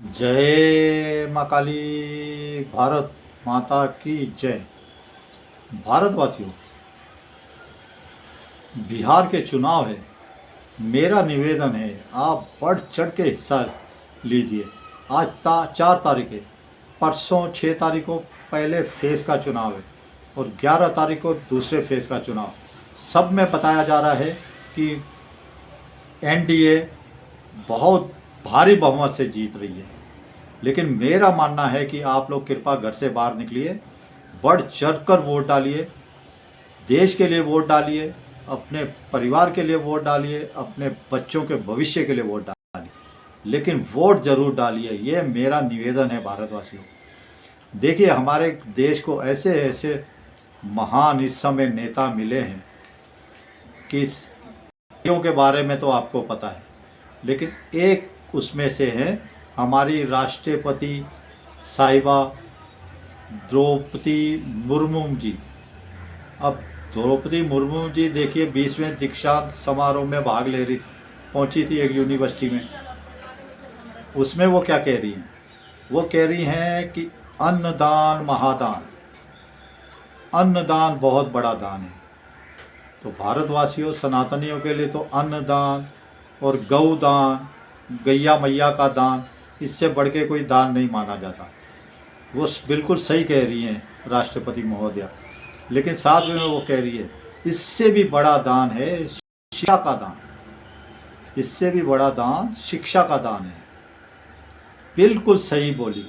जय माँ काली। भारत माता की जय। भारतवासियों, बिहार के चुनाव है। मेरा निवेदन है, आप बढ़ चढ़ के हिस्सा लीजिए। आज 4 तारीख है। परसों 6 तारीख को पहले फेज़ का चुनाव है और 11 तारीख को दूसरे फेज़ का चुनाव। सब में बताया जा रहा है कि एनडीए बहुत भारी बहुमत से जीत रही है। लेकिन मेरा मानना है कि आप लोग कृपया घर से बाहर निकलिए, बढ़ चढ़कर वोट डालिए, देश के लिए वोट डालिए, अपने परिवार के लिए वोट डालिए, अपने बच्चों के भविष्य के लिए वोट डालिए, लेकिन वोट ज़रूर डालिए। ये मेरा निवेदन है भारतवासियों। देखिए, हमारे देश को ऐसे ऐसे महान इस समय नेता मिले हैं कि के बारे में तो आपको पता है, लेकिन एक उसमें से हैं हमारी राष्ट्रपति साहिबा द्रौपदी मुर्मू जी। अब द्रौपदी मुर्मू जी देखिए 20वें दीक्षांत समारोह में भाग ले रही थी, पहुंची थी एक यूनिवर्सिटी में। उसमें वो क्या कह रही हैं? वो कह रही हैं कि अन्नदान महादान, अन्नदान बहुत बड़ा दान है। तो भारतवासियों, सनातनियों के लिए तो अन्नदान और गौदान, गैया मैया का दान, इससे बढ़ के कोई दान नहीं माना जाता। वो बिल्कुल सही कह रही हैं राष्ट्रपति महोदया। लेकिन साथ में वो कह रही है इससे भी बड़ा दान है शिक्षा का दान, इससे भी बड़ा दान शिक्षा का दान है। बिल्कुल सही बोली।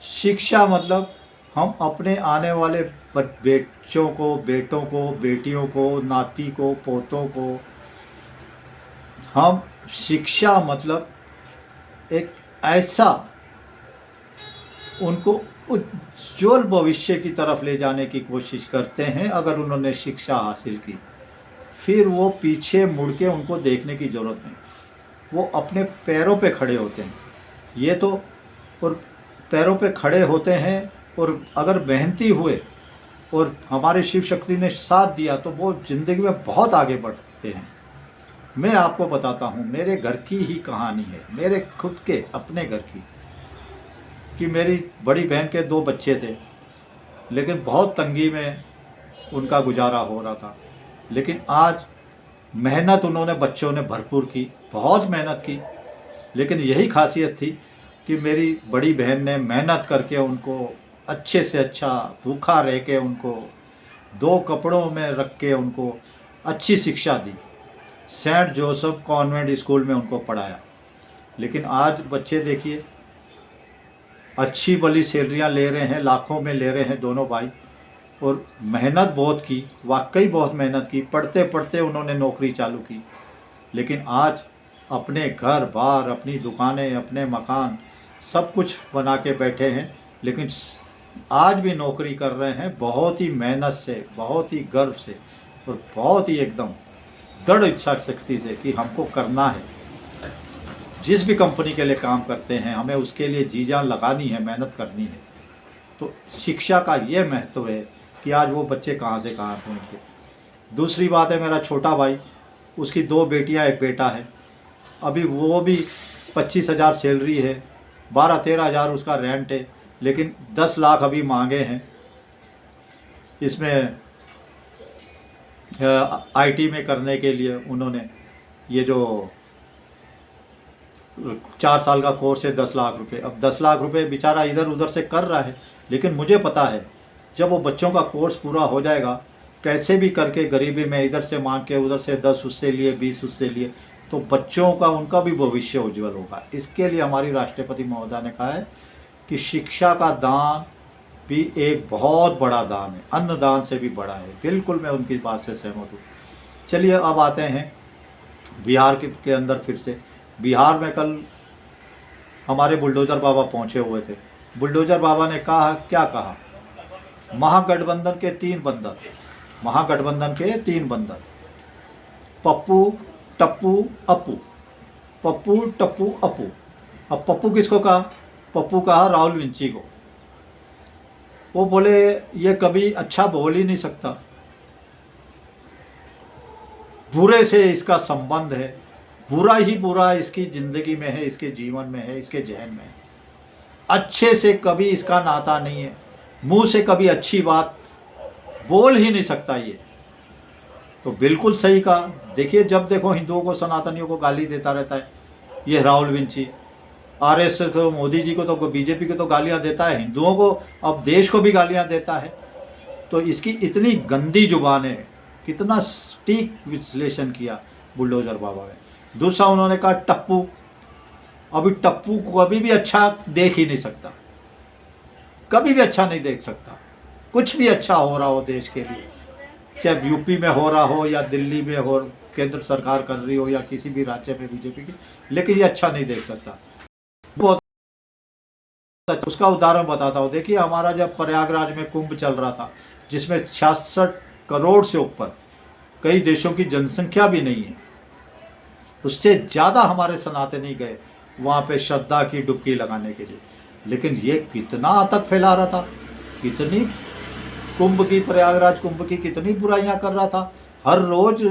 शिक्षा मतलब हम अपने आने वाले बच्चों को, बेटों को, बेटियों को, नाती को, पोतों को, हम शिक्षा मतलब एक ऐसा उनको उज्ज्वल भविष्य की तरफ ले जाने की कोशिश करते हैं। अगर उन्होंने शिक्षा हासिल की, फिर वो पीछे मुड़ के उनको देखने की ज़रूरत नहीं, वो अपने पैरों पे खड़े होते हैं। ये तो और पैरों पे खड़े होते हैं, और अगर मेहनती हुए और हमारी शिव शक्ति ने साथ दिया तो वो ज़िंदगी में बहुत आगे बढ़ते हैं। मैं आपको बताता हूँ, मेरे घर की ही कहानी है, मेरे खुद के अपने घर की, कि मेरी बड़ी बहन के 2 बच्चे थे, लेकिन बहुत तंगी में उनका गुजारा हो रहा था। लेकिन आज मेहनत उन्होंने, बच्चों ने भरपूर की, बहुत मेहनत की। लेकिन यही खासियत थी कि मेरी बड़ी बहन ने मेहनत करके उनको अच्छे से अच्छा, भूखा रह के उनको 2 कपड़ों में रख के उनको अच्छी शिक्षा दी। सेंट जोसेफ कॉन्वेंट स्कूल में उनको पढ़ाया। लेकिन आज बच्चे देखिए, अच्छी भली सैलरियाँ ले रहे हैं, लाखों में ले रहे हैं दोनों भाई, और मेहनत बहुत की, वाकई बहुत मेहनत की। पढ़ते पढ़ते उन्होंने नौकरी चालू की, लेकिन आज अपने घर बार, अपनी दुकानें, अपने मकान, सब कुछ बना के बैठे हैं। लेकिन आज भी नौकरी कर रहे हैं बहुत ही मेहनत से, बहुत ही गर्व से, और बहुत ही एकदम दृढ़ इच्छा शक्ति से कि हमको करना है। जिस भी कंपनी के लिए काम करते हैं, हमें उसके लिए जी जान लगानी है, मेहनत करनी है। तो शिक्षा का ये महत्व है कि आज वो बच्चे कहाँ से कहाँ पहुँच गए। दूसरी बात है, मेरा छोटा भाई, उसकी 2 बेटियां, 1 बेटा है। अभी वो भी 25,000 सैलरी है, 12-13 हज़ार उसका रेंट है, लेकिन 10 लाख अभी मांगे हैं। इसमें आईटी में करने के लिए उन्होंने ये जो 4 साल का कोर्स है, 10 लाख रुपए। अब 10 लाख रुपए बेचारा इधर उधर से कर रहा है, लेकिन मुझे पता है जब वो बच्चों का कोर्स पूरा हो जाएगा, कैसे भी करके गरीबी में इधर से मांग के, उधर से 10 उससे लिए, 20 उससे लिए, तो बच्चों का, उनका भी भविष्य उज्जवल होगा। इसके लिए हमारी राष्ट्रपति महोदया ने कहा है कि शिक्षा का दान भी एक बहुत बड़ा दान है, अन्नदान से भी बड़ा है। बिल्कुल मैं उनकी बात से सहमत हूँ। चलिए अब आते हैं बिहार के अंदर फिर से। बिहार में कल हमारे बुलडोज़र बाबा पहुँचे हुए थे। बुलडोज़र बाबा ने कहा, क्या कहा? महागठबंधन के 3 बंदर, महागठबंधन के 3 बंदर, पप्पू, टप्पू, अपू। पप्पू, टप्पू, अपू। अब पप्पू किसको कहा? पप्पू कहा राहुल विंची को। वो बोले ये कभी अच्छा बोल ही नहीं सकता, बुरे से इसका संबंध है, बुरा ही बुरा इसकी ज़िंदगी में है, इसके जीवन में है, इसके जहन में है। अच्छे से कभी इसका नाता नहीं है, मुंह से कभी अच्छी बात बोल ही नहीं सकता ये। तो बिल्कुल सही कहा। देखिए जब देखो हिंदुओं को, सनातनियों को गाली देता रहता है ये राहुल विंची। आरएसएस को, मोदी जी को, तो बीजेपी को तो गालियां देता है, हिंदुओं को, अब देश को भी गालियां देता है। तो इसकी इतनी गंदी जुबान है। कितना सटीक विश्लेषण किया बुलडोजर बाबा ने। दूसरा उन्होंने कहा टप्पू। अभी टप्पू को कभी भी अच्छा देख ही नहीं सकता, कभी भी अच्छा नहीं देख सकता। कुछ भी अच्छा हो रहा हो देश के लिए, चाहे यूपी में हो रहा हो या दिल्ली में हो, केंद्र सरकार कर रही हो या किसी भी राज्य में बीजेपी की, लेकिन ये अच्छा नहीं देख सकता। बहुत उसका उदाहरण बताता हूँ। देखिए हमारा जब प्रयागराज में कुंभ चल रहा था, जिसमें 66 करोड़ से ऊपर कई देशों की जनसंख्या भी नहीं है, उससे ज़्यादा हमारे सनातनी गए वहाँ पे श्रद्धा की डुबकी लगाने के लिए। लेकिन ये कितना आतंक फैला रहा था, कितनी कुंभ की, प्रयागराज कुंभ की कितनी बुराइयां कर रहा था। हर रोज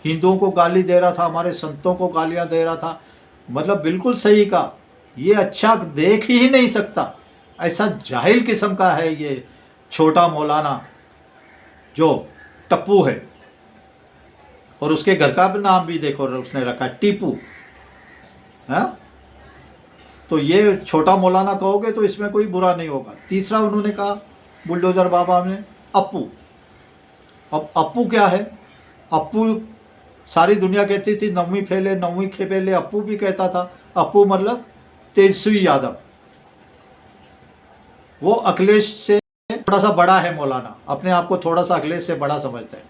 हिंदुओं को गाली दे रहा था, हमारे संतों को गालियां दे रहा था। मतलब बिल्कुल सही कहा, ये अच्छा देख ही नहीं सकता। ऐसा जाहिल किस्म का है ये छोटा मौलाना जो टप्पू है। और उसके घर का भी नाम भी देखो उसने रखा टीपू है। तो ये छोटा मौलाना कहोगे तो इसमें कोई बुरा नहीं होगा। तीसरा उन्होंने कहा बुलडोजर बाबा ने अप्पू। अब अप्पू क्या है? अप्पू सारी दुनिया कहती थी नौवीं फेले, नौवीं खेपेले, अप्पू भी कहता था। अप्पू मतलब तेजस्वी यादव। वो अखिलेश से थोड़ा सा बड़ा है मौलाना, अपने आप को थोड़ा सा अखिलेश से बड़ा समझता है।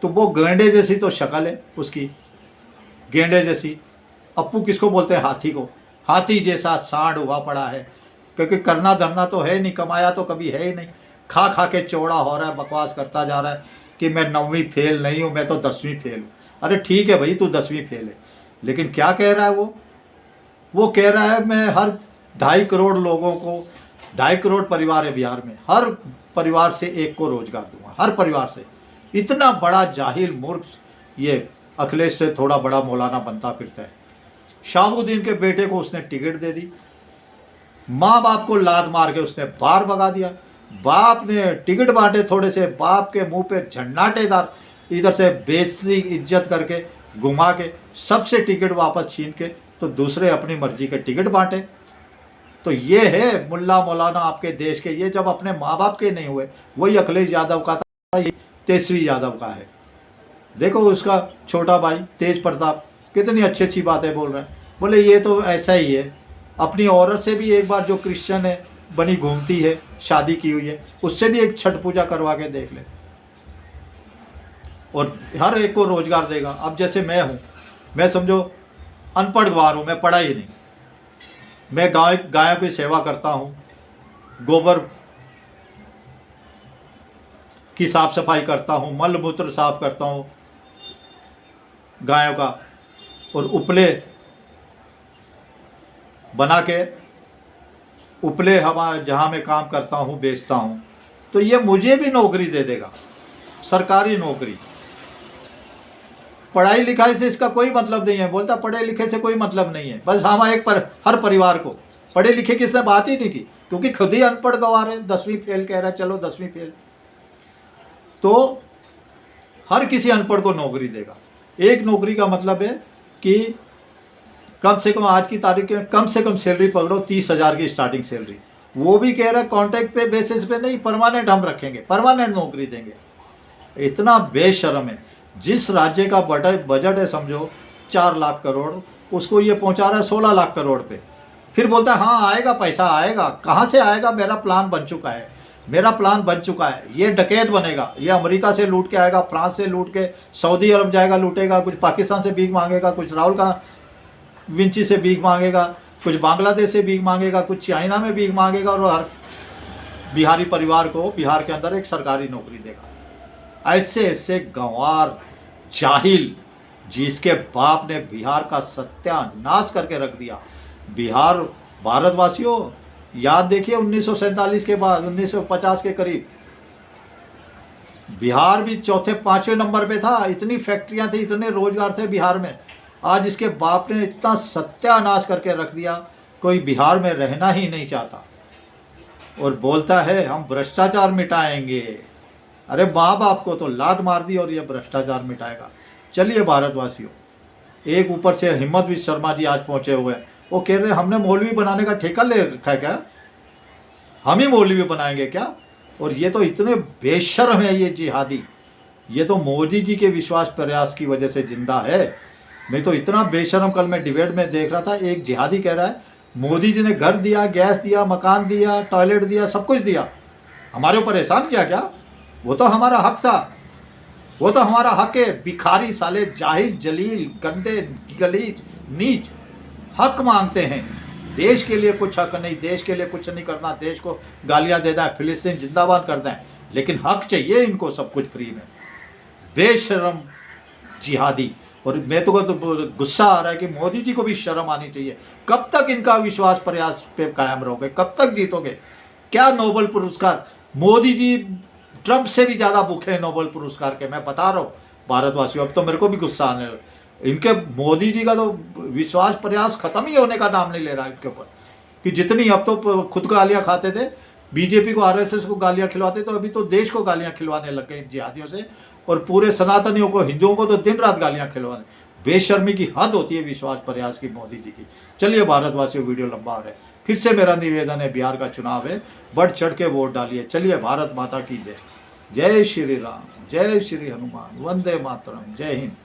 तो वो गेंडे जैसी तो शक्ल है उसकी, गेंडे जैसी। अप्पू किसको बोलते हैं? हाथी को। हाथी जैसा सांड हुआ पड़ा है, क्योंकि करना धरना तो है नहीं, कमाया तो कभी है ही नहीं। खा खा के चौड़ा हो रहा है, बकवास करता जा रहा है कि मैं 9वीं फेल नहीं हूँ, मैं तो 10वीं फेल हूँ। अरे ठीक है भाई, तू 10वीं फेल है, लेकिन क्या कह रहा है वो कह रहा है मैं हर 2.5 करोड़ लोगों को, 2.5 करोड़ परिवार है बिहार में, हर परिवार से एक को रोजगार दूंगा, हर परिवार से। इतना बड़ा जाहिल मूर्ख ये अखिलेश से थोड़ा बड़ा मौलाना बनता फिरता है। शाहबुद्दीन के बेटे को उसने टिकट दे दी, माँ बाप को लात मार के उसने बाहर भगा दिया। बाप ने टिकट बांटे थोड़े से, बाप के मुंह पे झन्नाटेदार इधर से बेइज्जती इज्जत करके घुमा के सबसे टिकट वापस छीन के तो दूसरे अपनी मर्जी के टिकट बांटे। तो ये है मुल्ला मौलाना आपके देश के। ये जब अपने माँ बाप के नहीं हुए, वही अखिलेश यादव का था, ये तेजस्वी यादव का है। देखो उसका छोटा भाई तेज प्रताप कितनी अच्छी अच्छी बातें बोल रहा है। बोले ये तो ऐसा ही है, अपनी औरत से भी एक बार जो क्रिश्चियन है बनी घूमती है, शादी की हुई है, उससे भी एक छठ पूजा करवा के देख ले, और हर एक को रोजगार देगा। अब जैसे मैं हूँ, मैं समझो अनपढ़ गवार हूँ, मैं पढ़ा ही नहीं, मैं गायों की सेवा करता हूँ, गोबर की साफ सफाई करता हूँ, मल मूत्र साफ करता हूँ गायों का, और उपले बना के उपले हवा जहाँ मैं काम करता हूँ बेचता हूँ। तो ये मुझे भी नौकरी दे देगा, सरकारी नौकरी। पढ़ाई लिखाई से इसका कोई मतलब नहीं है। बोलता पढ़े लिखे से कोई मतलब नहीं है, बस हम एक पर हर परिवार को। पढ़े लिखे की इसने बात ही नहीं की, क्योंकि खुद ही अनपढ़ गवार है, 10वीं फेल कह रहा है, चलो 10वीं फेल। तो हर किसी अनपढ़ को नौकरी देगा। एक नौकरी का मतलब है कि कम से कम आज की तारीख में कम से कम सैलरी पकड़ो 30,000 की स्टार्टिंग सैलरी। वो भी कह रहा है कॉन्ट्रैक्ट पे बेसिस पे नहीं, परमानेंट हम रखेंगे, परमानेंट नौकरी देंगे। इतना बेशर्म है। जिस राज्य का बजट है समझो 4 लाख करोड़, उसको ये पहुंचा रहा है 16 लाख करोड़ पे। फिर बोलता है हाँ आएगा, पैसा आएगा। कहाँ से आएगा? मेरा प्लान बन चुका है, मेरा प्लान बन चुका है। ये डकैत बनेगा, ये अमेरिका से लूट के आएगा, फ्रांस से लूट के सऊदी अरब जाएगा, लूटेगा, कुछ पाकिस्तान से भीख मांगेगा, कुछ राहुल का विंची से भीख मांगेगा, कुछ बांग्लादेश से भीख मांगेगा, कुछ चाइना में भीख मांगेगा, और हर बिहारी परिवार को बिहार के अंदर एक सरकारी नौकरी देगा। ऐसे ऐसे गंवार जाहिल, जिसके बाप ने बिहार का सत्यानाश करके रख दिया। बिहार, भारतवासियों याद देखिए 1947 के बाद, 1950 के करीब बिहार भी चौथे 5वें नंबर पे था। इतनी फैक्ट्रियां थी, इतने रोजगार थे बिहार में। आज इसके बाप ने इतना सत्यानाश करके रख दिया कोई बिहार में रहना ही नहीं चाहता और बोलता है हम भ्रष्टाचार मिटाएंगे। अरे माँ बाप को तो लात मार दी और ये भ्रष्टाचार मिटाएगा। चलिए भारतवासियों, एक ऊपर से हिम्मत विश्व शर्मा जी आज पहुँचे हुए हैं, वो कह रहे हैं हमने मौलवी बनाने का ठेका ले रखा है क्या, हम ही मौलवी बनाएंगे क्या। और ये तो इतने बेशर्म है ये जिहादी, ये तो मोदी जी के विश्वास प्रयास की वजह से जिंदा है। मैं तो इतना बेशर्म, कल मैं डिबेट में देख रहा था, एक जिहादी कह रहा है मोदी जी ने घर दिया, गैस दिया, मकान दिया, टॉयलेट दिया, सब कुछ दिया, हमारे ऊपर एहसान किया क्या, वो तो हमारा हक था, वो तो हमारा हक है। भिखारी साले, जाहिल, जलील, गंदे, गलीज, नीच हक मांगते हैं। देश के लिए कुछ हक नहीं, देश के लिए कुछ नहीं करना, देश को गालियां देना है, फिलिस्तीन जिंदाबाद करना है, लेकिन हक चाहिए इनको सब कुछ फ्री में। बेशरम जिहादी। और मैं तो गुस्सा आ रहा है कि मोदी जी को भी शर्म आनी चाहिए। कब तक इनका विश्वास प्रयास पे कायम रहोगे, कब तक जीतोगे। क्या नोबेल पुरस्कार, मोदी जी ट्रंप से भी ज़्यादा भूखे हैं नोबेल पुरस्कार के, मैं बता रहा हूँ भारतवासियों। अब तो मेरे को भी गुस्सा आने लगा, इनके मोदी जी का तो विश्वास प्रयास खत्म ही होने का नाम नहीं ले रहा इनके ऊपर, कि जितनी अब तो खुद गालियाँ खाते थे, बीजेपी को, आरएसएस को गालियाँ खिलवाते, तो अभी तो देश को गालियाँ खिलवाने लग गए जिहादियों से, और पूरे सनातनियों को, हिंदुओं को तो दिन रात गालियाँ खिलवाने। बेशर्मी की हद होती है विश्वास प्रयास की मोदी जी की। चलिए भारतवासियों, वीडियो लंबा हो रहा है, फिर से मेरा निवेदन है, बिहार का चुनाव है, बढ़ चढ़ के वोट डालिए। चलिए, भारत माता की जय। जय श्री राम, जय श्री हनुमान, वंदे मातरम, जय हिंद।